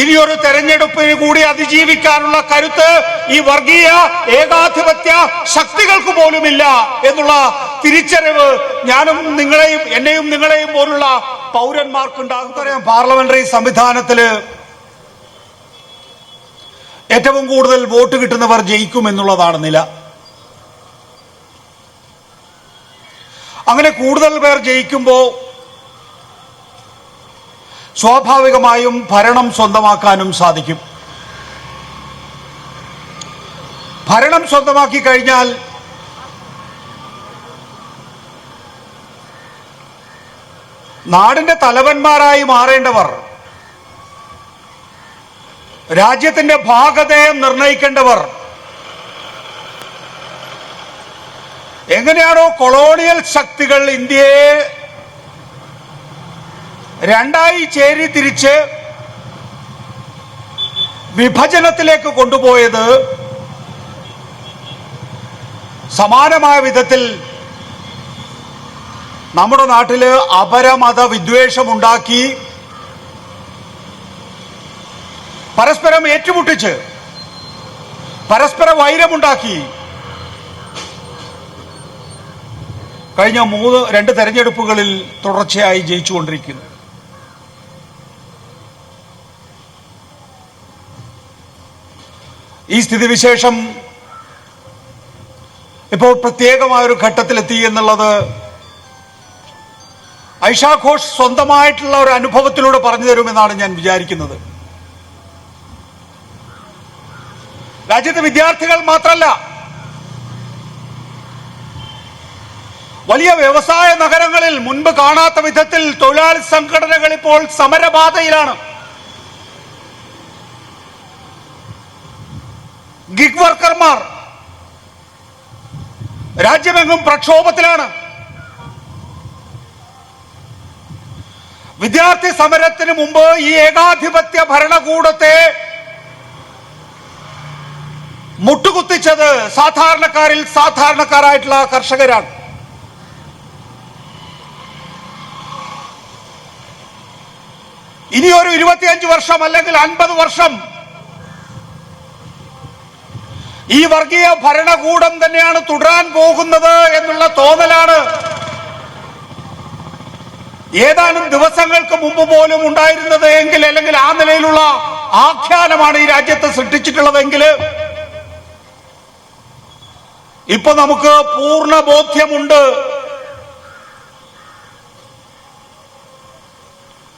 ഇനിയൊരു തെരഞ്ഞെടുപ്പിന് കൂടി അതിജീവിക്കാനുള്ള കരുത്ത് ഈ വർഗീയ ഏകാധിപത്യ ശക്തികൾക്ക് പോലുമില്ല എന്നുള്ള തിരിച്ചറിവ് എന്നെയും നിങ്ങളെയും പോലുള്ള പൗരന്മാർക്കുണ്ടാകും. പാർലമെന്ററി സംവിധാനത്തില് ഏറ്റവും കൂടുതൽ വോട്ട് കിട്ടുന്നവർ ജയിക്കുമെന്നുള്ളതാണ് നില. അങ്ങനെ കൂടുതൽ പേർ ജയിക്കുമ്പോൾ സ്വാഭാവികമായും ഭരണം സ്വന്തമാക്കാനും സാധിക്കും. ഭരണം സ്വന്തമാക്കി കഴിഞ്ഞാൽ നാടിന്റെ തലവന്മാരായി മാറേണ്ടവർ, രാജ്യത്തിന്റെ ഭാഗധേയം നിർണയിക്കേണ്ടവർ, എങ്ങനെയാണോ കൊളോണിയൽ ശക്തികൾ ഇന്ത്യയെ രണ്ടായി ചേരി തിരിച്ച് വിഭജനത്തിലേക്ക് കൊണ്ടുപോയത്, സമാനമായ വിധത്തിൽ നമ്മുടെ നാട്ടില് അപരമത വിദ്വേഷമുണ്ടാക്കി പരസ്പരം ഏറ്റുമുട്ടിച്ച് പരസ്പര വൈരമുണ്ടാക്കി കഴിഞ്ഞ 2 തെരഞ്ഞെടുപ്പുകളിൽ തുടർച്ചയായി ജയിച്ചുകൊണ്ടിരിക്കുന്നു. ഈ സ്ഥിതിവിശേഷം ഇപ്പോൾ പ്രത്യേകമായൊരു ഘട്ടത്തിലെത്തി എന്നുള്ളത് ഐഷാ ഘോഷ് സ്വന്തമായിട്ടുള്ള ഒരു അനുഭവത്തിലൂടെ പറഞ്ഞു തരുമെന്നാണ് ഞാൻ വിചാരിക്കുന്നത്. രാജ്യത്തെ വിദ്യാർത്ഥികൾ മാത്രമല്ല, വലിയ വ്യവസായ നഗരങ്ങളിൽ മുൻപ് കാണാത്ത വിധത്തിൽ തൊഴിലാളി സംഘടനകൾ ഇപ്പോൾ സമരപാതയിലാണ്. ഗിഗ് വർക്കർമാർ രാജ്യമെങ്ങും പ്രക്ഷോഭത്തിലാണ്. വിദ്യാർത്ഥി സമരത്തിന് മുമ്പ് ഈ ഏകാധിപത്യ ഭരണകൂടത്തെ മുട്ടുകുത്തിച്ചത് സാധാരണക്കാരിൽ സാധാരണക്കാരായിട്ടുള്ള കർഷകരാണ്. ഇനിയൊരു 25 വർഷം അല്ലെങ്കിൽ 50 വർഷം ഈ വർഗീയ ഭരണകൂടം തന്നെയാണ് തുടരാൻ പോകുന്നത് എന്നുള്ള തോന്നലാണ് ഏതാനും ദിവസങ്ങൾക്ക് മുമ്പ് പോലും ഉണ്ടായിരുന്നത് എങ്കിൽ, അല്ലെങ്കിൽ ആ നിലയിലുള്ള ആഖ്യാനമാണ് ഈ രാജ്യത്ത് സൃഷ്ടിച്ചിട്ടുള്ളതെങ്കിൽ, ഇപ്പൊ നമുക്ക് പൂർണ്ണ ബോധ്യമുണ്ട്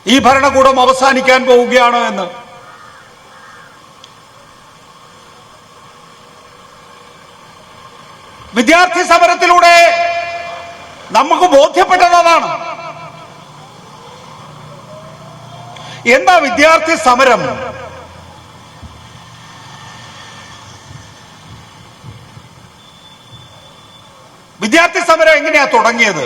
ഈ ഭരണകൂടം അവസാനിക്കാൻ പോവുകയാണ് എന്ന്. വിദ്യാർത്ഥി സമരത്തിലൂടെ നമുക്ക് ബോധ്യപ്പെട്ടതാണ്. എന്താ വിദ്യാർത്ഥി സമരം? വിദ്യാർത്ഥി സമരം എങ്ങനെയാ തുടങ്ങിയത്?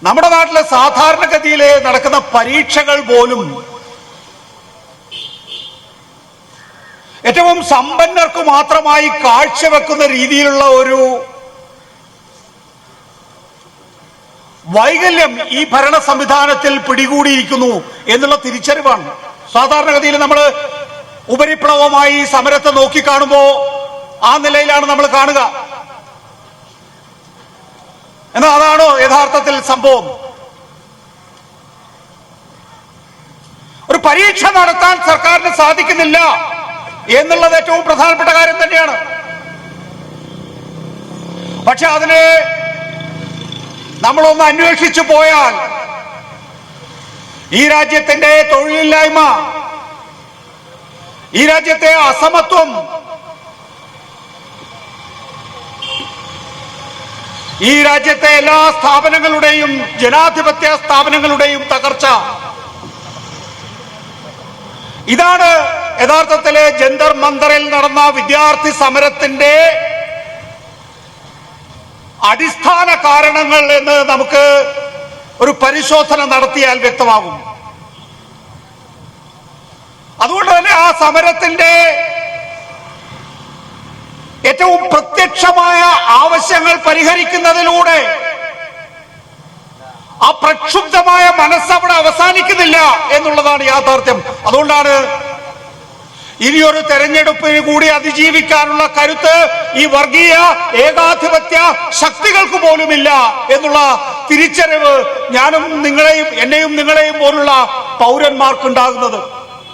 നമ്മുടെ നാട്ടിലെ സാധാരണഗതിയിൽ നടക്കുന്ന പരീക്ഷകൾ പോലും ഏറ്റവും സമ്പന്നർക്ക് മാത്രമായി കാഴ്ചവെക്കുന്ന രീതിയിലുള്ള ഒരു വൈകല്യം ഈ ഭരണ സംവിധാനത്തിൽ പിടികൂടിയിരിക്കുന്നു എന്നുള്ള തിരിച്ചറിവാണ്. സാധാരണഗതിയിൽ നമ്മൾ ഉപരിപ്ലവമായി സമരത്തെ നോക്കിക്കാണുമ്പോ ആ നിലയിലാണ് നമ്മൾ കാണുക. എന്നാൽ അതാണോ യഥാർത്ഥത്തിൽ സംഭവം? ഒരു പരീക്ഷ നടത്താൻ സർക്കാരിന് സാധിക്കുന്നില്ല എന്നുള്ളത് ഏറ്റവും പ്രധാനപ്പെട്ട കാര്യം തന്നെയാണ്. പക്ഷെ അതിനെ നമ്മളൊന്ന് അന്വേഷിച്ചു പോയാൽ ഈ രാജ്യത്തിന്റെ തൊഴിലില്ലായ്മ, ഈ രാജ്യത്തെ അസമത്വം, ഈ രാജ്യത്തെ എല്ലാ സ്ഥാപനങ്ങളുടെയും ജനാധിപത്യ സ്ഥാപനങ്ങളുടെയും തകർച്ച, ഇതാണ് യഥാർത്ഥത്തില് ജന്തർ മന്ദറിൽ നടന്ന വിദ്യാർത്ഥി സമരത്തിന്റെ അടിസ്ഥാന കാരണങ്ങൾ എന്ന് നമുക്ക് ഒരു പരിശോധന നടത്തിയാൽ വ്യക്തമാകും. അതുകൊണ്ട് തന്നെ ആ സമരത്തിന്റെ ഏറ്റവും പ്രത്യക്ഷമായ ആവശ്യങ്ങൾ പരിഹരിക്കുന്നതിലൂടെ ആ പ്രക്ഷുബ്ധമായ മനസ്സ് അവിടെ അവസാനിക്കുന്നില്ല എന്നുള്ളതാണ് യാഥാർത്ഥ്യം. അതുകൊണ്ടാണ് ഇനിയൊരു തെരഞ്ഞെടുപ്പിന് കൂടി അതിജീവിക്കാനുള്ള കരുത്ത് ഈ വർഗീയ ഏകാധിപത്യ ശക്തികൾക്ക് പോലുമില്ല എന്നുള്ള തിരിച്ചറിവ് ഞാനും നിങ്ങളെയും എന്നെയും നിങ്ങളെയും പോലുള്ള പൗരന്മാർക്കുണ്ടാകുന്നത്.